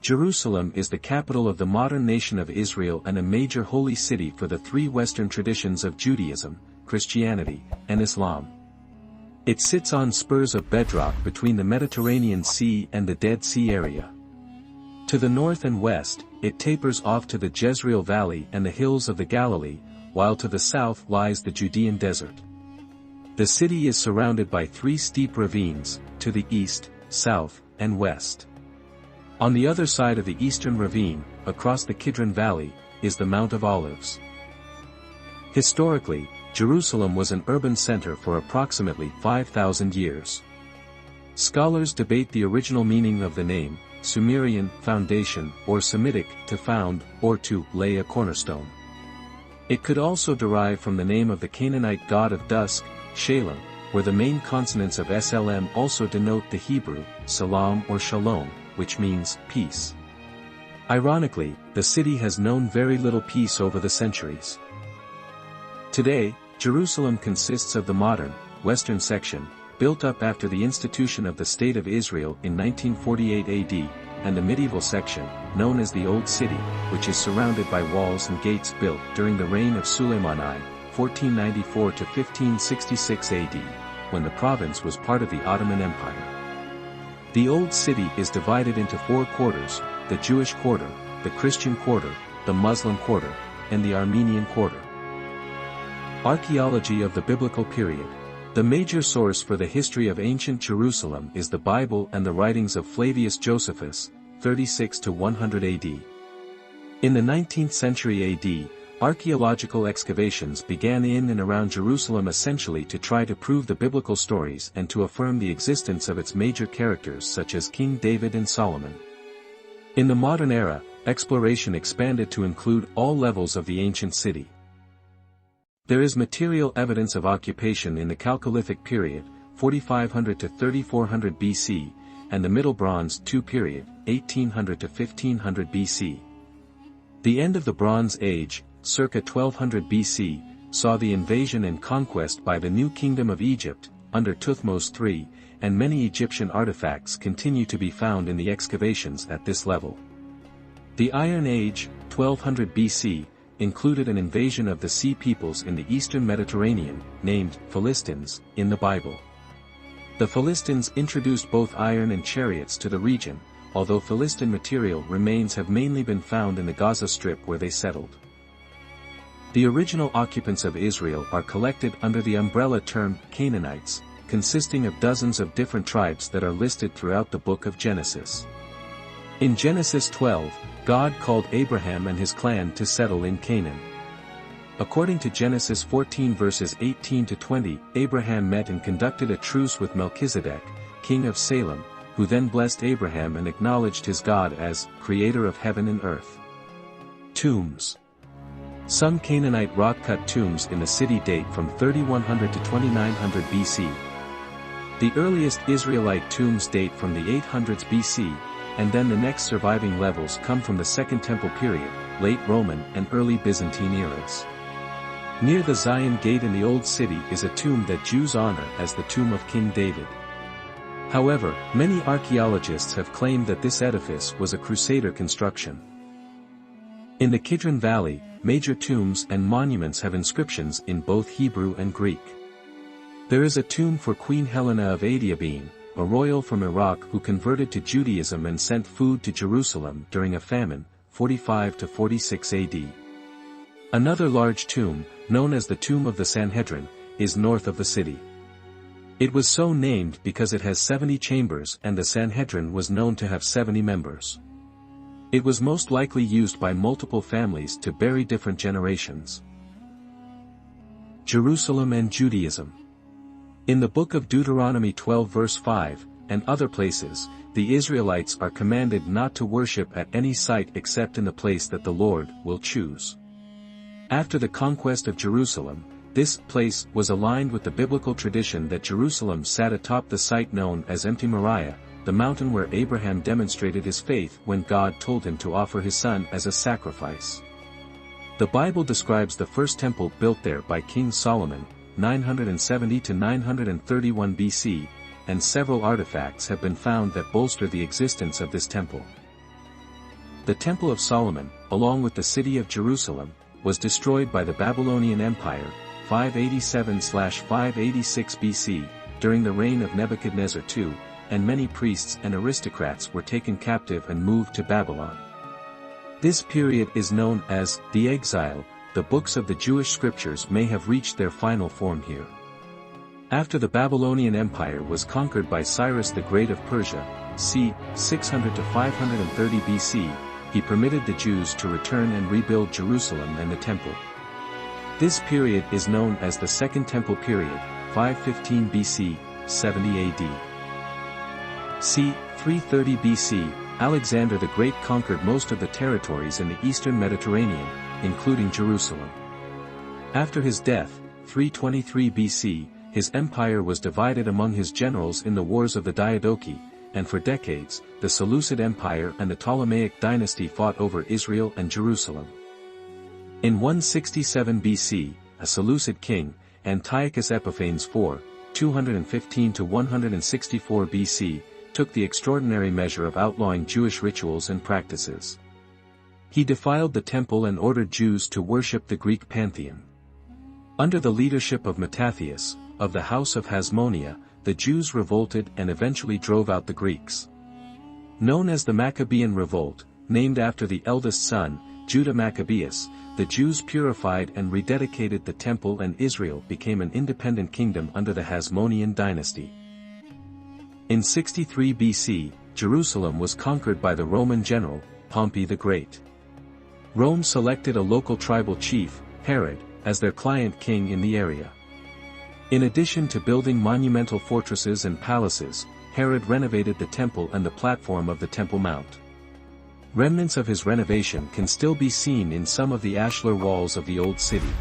Jerusalem is the capital of the modern nation of Israel and a major holy city for the three Western traditions of Judaism, Christianity, and Islam. It sits on spurs of bedrock between the Mediterranean Sea and the Dead Sea area. To the north and west, it tapers off to the Jezreel Valley and the hills of the Galilee, while to the south lies the Judean desert. The city is surrounded by three steep ravines, to the east, south, and west. On the other side of the eastern ravine, across the Kidron Valley, is the Mount of Olives. Historically, Jerusalem was an urban center for approximately 5,000 years. Scholars debate the original meaning of the name, Sumerian, foundation, or Semitic, to found, or to lay a cornerstone. It could also derive from the name of the Canaanite god of dusk, Shalem, where the main consonants of SLM also denote the Hebrew, salam or shalom, which means peace. Ironically, the city has known very little peace over the centuries. Today, Jerusalem consists of the modern, western section, built up after the institution of the State of Israel in 1948 AD, and the medieval section, known as the Old City, which is surrounded by walls and gates built during the reign of Suleiman I, 1494 to 1566 AD, when the province was part of the Ottoman Empire. The Old City is divided into four quarters: the Jewish quarter, the Christian quarter, the Muslim quarter, and the Armenian quarter. Archaeology of the Biblical Period. The major source for the history of ancient Jerusalem is the Bible and the writings of Flavius Josephus, 36 to 100 AD. In the 19th century AD, archaeological excavations began in and around Jerusalem essentially to try to prove the biblical stories and to affirm the existence of its major characters such as King David and Solomon. In the modern era, exploration expanded to include all levels of the ancient city. There is material evidence of occupation in the Chalcolithic period, 4500 to 3400 BC, and the Middle Bronze II period, 1800 to 1500 BC. The end of the Bronze Age, circa 1200 BC, saw the invasion and conquest by the New Kingdom of Egypt, under Thutmose III, and many Egyptian artifacts continue to be found in the excavations at this level. The Iron Age, 1200 BC, included an invasion of the Sea peoples in the eastern Mediterranean, named Philistines, in the Bible. The Philistines introduced both iron and chariots to the region, although Philistine material remains have mainly been found in the Gaza Strip where they settled. The original occupants of Israel are collected under the umbrella term Canaanites, consisting of dozens of different tribes that are listed throughout the book of Genesis. In Genesis 12, God called Abraham and his clan to settle in Canaan. According to Genesis 14 verses 18 to 20, Abraham met and conducted a truce with Melchizedek, king of Salem, who then blessed Abraham and acknowledged his God as creator of heaven and earth. Tombs. Some Canaanite rock-cut tombs in the city date from 3100 to 2900 BC. The earliest Israelite tombs date from the 800s BC, and then the next surviving levels come from the Second Temple period, late Roman and early Byzantine eras. Near the Zion Gate in the Old City is a tomb that Jews honor as the tomb of King David. However, many archaeologists have claimed that this edifice was a Crusader construction. In the Kidron Valley, major tombs and monuments have inscriptions in both Hebrew and Greek. There is a tomb for Queen Helena of Adiabene, a royal from Iraq who converted to Judaism and sent food to Jerusalem during a famine, 45 to 46 AD. Another large tomb, known as the Tomb of the Sanhedrin, is north of the city. It was so named because it has 70 chambers and the Sanhedrin was known to have 70 members. It was most likely used by multiple families to bury different generations. Jerusalem and Judaism. In the book of Deuteronomy 12 verse 5, and other places, the Israelites are commanded not to worship at any site except in the place that the Lord will choose. After the conquest of Jerusalem, this place was aligned with the biblical tradition that Jerusalem sat atop the site known as Empty Moriah, the mountain where Abraham demonstrated his faith when God told him to offer his son as a sacrifice. The Bible describes the first temple built there by King Solomon, 970 to 931 BC, and several artifacts have been found that bolster the existence of this temple. The Temple of Solomon, along with the city of Jerusalem, was destroyed by the Babylonian Empire, 587–586 BC, during the reign of Nebuchadnezzar II, and many priests and aristocrats were taken captive and moved to Babylon. This period is known as the Exile. The books of the Jewish scriptures may have reached their final form here. After the Babylonian Empire was conquered by Cyrus the Great of Persia, c. 600–530 BC, he permitted the Jews to return and rebuild Jerusalem and the Temple. This period is known as the Second Temple Period, 515 BC, 70 AD. c. 330 BC, Alexander the Great conquered most of the territories in the eastern Mediterranean, including Jerusalem. After his death, 323 BC, his empire was divided among his generals in the Wars of the Diadochi, and for decades, the Seleucid Empire and the Ptolemaic dynasty fought over Israel and Jerusalem. In 167 BC, a Seleucid king, Antiochus Epiphanes IV, 215–164 BC, took the extraordinary measure of outlawing Jewish rituals and practices. He defiled the temple and ordered Jews to worship the Greek pantheon. Under the leadership of Mattathias, of the house of Hasmonia, the Jews revolted and eventually drove out the Greeks. Known as the Maccabean Revolt, named after the eldest son, Judah Maccabeus, the Jews purified and rededicated the temple and Israel became an independent kingdom under the Hasmonean dynasty. In 63 BC, Jerusalem was conquered by the Roman general, Pompey the Great. Rome selected a local tribal chief, Herod, as their client king in the area. In addition to building monumental fortresses and palaces, Herod renovated the temple and the platform of the Temple Mount. Remnants of his renovation can still be seen in some of the ashlar walls of the Old City.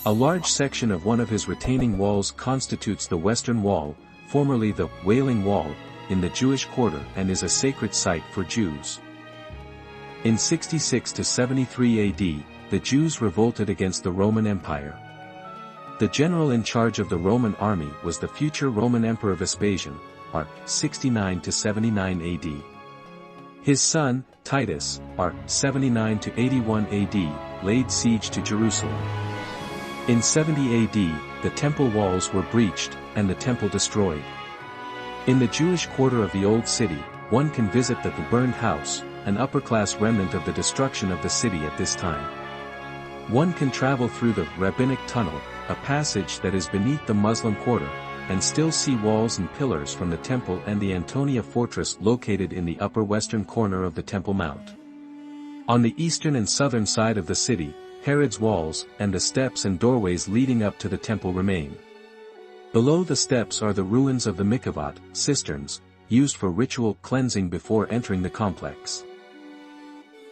A large section of one of his retaining walls constitutes the Western Wall, formerly the Wailing Wall, in the Jewish quarter and is a sacred site for Jews. In 66–73 AD, the Jews revolted against the Roman Empire. The general in charge of the Roman army was the future Roman Emperor Vespasian, r. 69–79 AD. His son, Titus, r. 79–81 AD, laid siege to Jerusalem. In 70 AD, the temple walls were breached, and the temple destroyed. In the Jewish quarter of the Old City, one can visit the burned house, an upper-class remnant of the destruction of the city at this time. One can travel through the Rabbinic Tunnel, a passage that is beneath the Muslim quarter, and still see walls and pillars from the temple and the Antonia fortress located in the upper western corner of the Temple Mount. On the eastern and southern side of the city, Herod's walls and the steps and doorways leading up to the temple remain. Below the steps are the ruins of the Mykhivat, cisterns, used for ritual cleansing before entering the complex.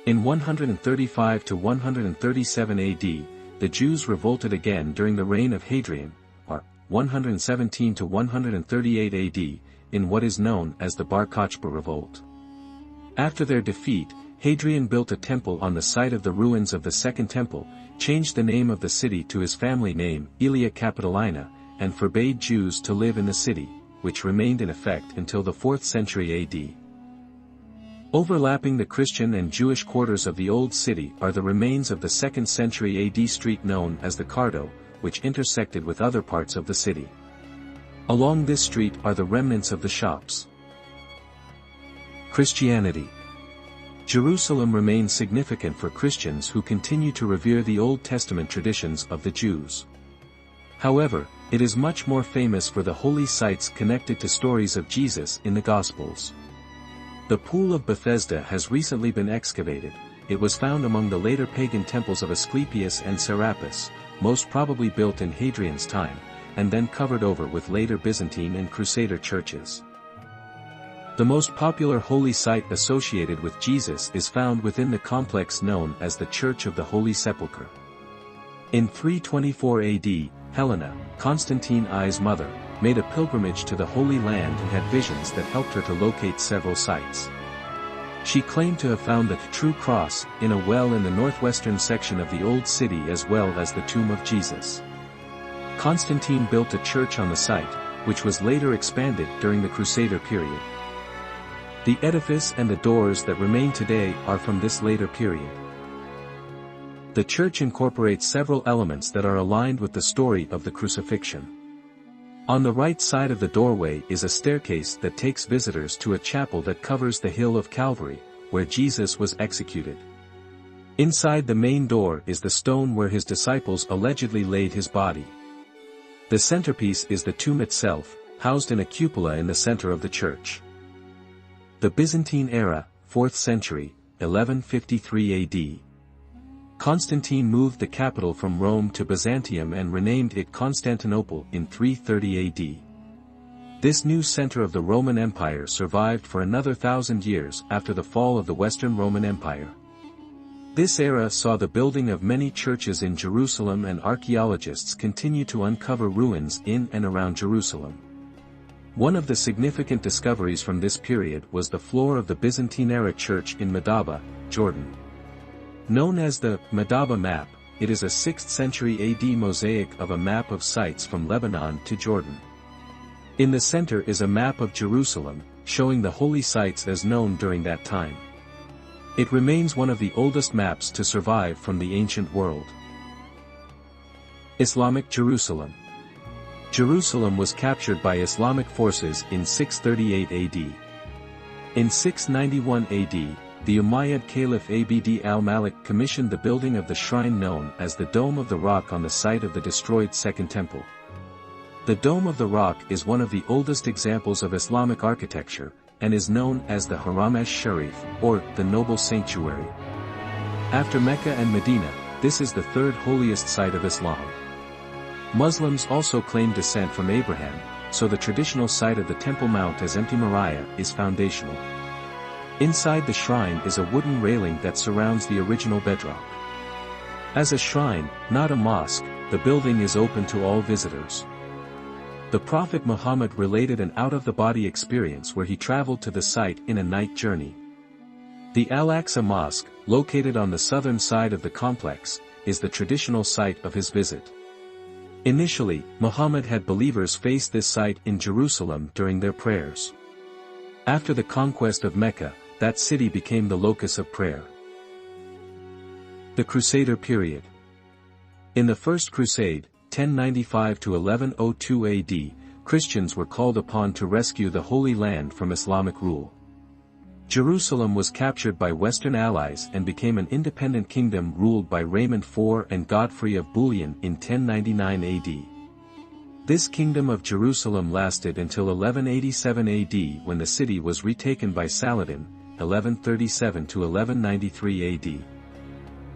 In 135–137 AD, the Jews revolted again during the reign of Hadrian, r. 117–138 AD, in what is known as the Bar Kokhba Revolt. After their defeat, Hadrian built a temple on the site of the ruins of the Second Temple, changed the name of the city to his family name, ᴍᴜᴜ Capitolina, and forbade Jews to live in the city, which remained in effect until the 4th century AD. Overlapping the Christian and Jewish quarters of the Old City are the remains of the 2nd century AD street known as the Cardo, which intersected with other parts of the city. Along this street are the remnants of the shops. Christianity. Jerusalem remains significant for Christians who continue to revere the Old Testament traditions of the Jews. However, it is much more famous for the holy sites connected to stories of Jesus in the Gospels. The Pool of Bethesda has recently been excavated. It was found among the later pagan temples of Asclepius and Serapis, most probably built in Hadrian's time, and then covered over with later Byzantine and Crusader churches. The most popular holy site associated with Jesus is found within the complex known as the Church of the Holy Sepulchre. In 324 AD, Helena, Constantine I's mother, made a pilgrimage to the Holy Land and had visions that helped her to locate several sites. She claimed to have found the true cross in a well in the northwestern section of the Old City as well as the tomb of Jesus. Constantine built a church on the site, which was later expanded during the Crusader period. The edifice and the doors that remain today are from this later period. The church incorporates several elements that are aligned with the story of the crucifixion. On the right side of the doorway is a staircase that takes visitors to a chapel that covers the hill of Calvary, where Jesus was executed. Inside the main door is the stone where his disciples allegedly laid his body. The centerpiece is the tomb itself, housed in a cupola in the center of the church. The Byzantine era, 4th century, 1153 AD. Constantine moved the capital from Rome to Byzantium and renamed it Constantinople in 330 AD. This new center of the Roman Empire survived for another 1,000 years after the fall of the Western Roman Empire. This era saw the building of many churches in Jerusalem, and archaeologists continue to uncover ruins in and around Jerusalem. One of the significant discoveries from this period was the floor of the Byzantine-era church in Madaba, Jordan. Known as the Madaba map, it is a 6th century AD mosaic of a map of sites from Lebanon to Jordan. In the center is a map of Jerusalem, showing the holy sites as known during that time. It remains one of the oldest maps to survive from the ancient world. Islamic Jerusalem. Jerusalem was captured by Islamic forces in 638 AD. In 691 AD, the Umayyad Caliph Abd al-Malik commissioned the building of the shrine known as the Dome of the Rock on the site of the destroyed Second Temple. The Dome of the Rock is one of the oldest examples of Islamic architecture, and is known as the Haram esh-Sharif, or the Noble Sanctuary. After Mecca and Medina, this is the third holiest site of Islam. Muslims also claim descent from Abraham, so the traditional site of the Temple Mount as Empty Moriah is foundational. Inside the shrine is a wooden railing that surrounds the original bedrock. As a shrine, not a mosque, the building is open to all visitors. The Prophet Muhammad related an out-of-the-body experience where he traveled to the site in a night journey. The Al-Aqsa Mosque, located on the southern side of the complex, is the traditional site of his visit. Initially, Muhammad had believers face this site in Jerusalem during their prayers. After the conquest of Mecca, that city became the locus of prayer. The Crusader Period. In the First Crusade, 1095 to 1102 AD, Christians were called upon to rescue the Holy Land from Islamic rule. Jerusalem was captured by Western allies and became an independent kingdom ruled by Raymond IV and Godfrey of Bouillon in 1099 AD. This kingdom of Jerusalem lasted until 1187 AD when the city was retaken by Saladin, 1137 to 1193 AD.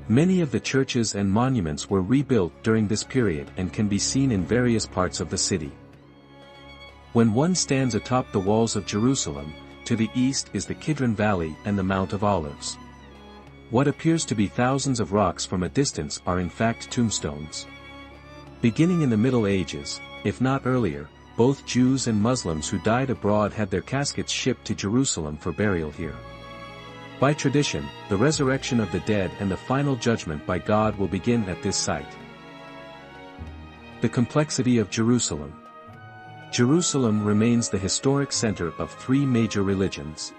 Many of the churches and monuments were rebuilt during this period and can be seen in various parts of the city. When one stands atop the walls of Jerusalem, to the east is the Kidron Valley and the Mount of Olives. What appears to be thousands of rocks from a distance are in fact tombstones. Beginning in the Middle Ages, if not earlier, both Jews and Muslims who died abroad had their caskets shipped to Jerusalem for burial here. By tradition, the resurrection of the dead and the final judgment by God will begin at this site. The complexity of Jerusalem. Jerusalem remains the historic center of three major religions.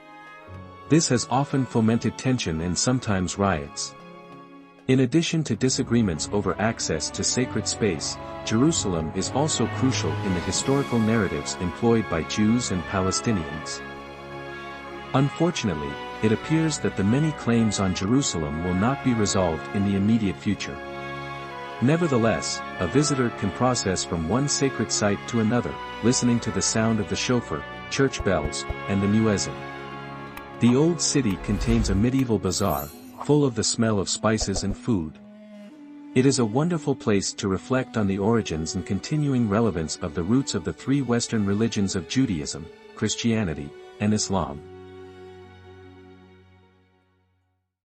This has often fomented tension and sometimes riots. In addition to disagreements over access to sacred space, Jerusalem is also crucial in the historical narratives employed by Jews and Palestinians. Unfortunately, it appears that the many claims on Jerusalem will not be resolved in the immediate future. Nevertheless, a visitor can process from one sacred site to another, listening to the sound of the shofar, church bells, and the muezzin. The old city contains a medieval bazaar, full of the smell of spices and food. It is a wonderful place to reflect on the origins and continuing relevance of the roots of the three Western religions of Judaism, Christianity, and Islam.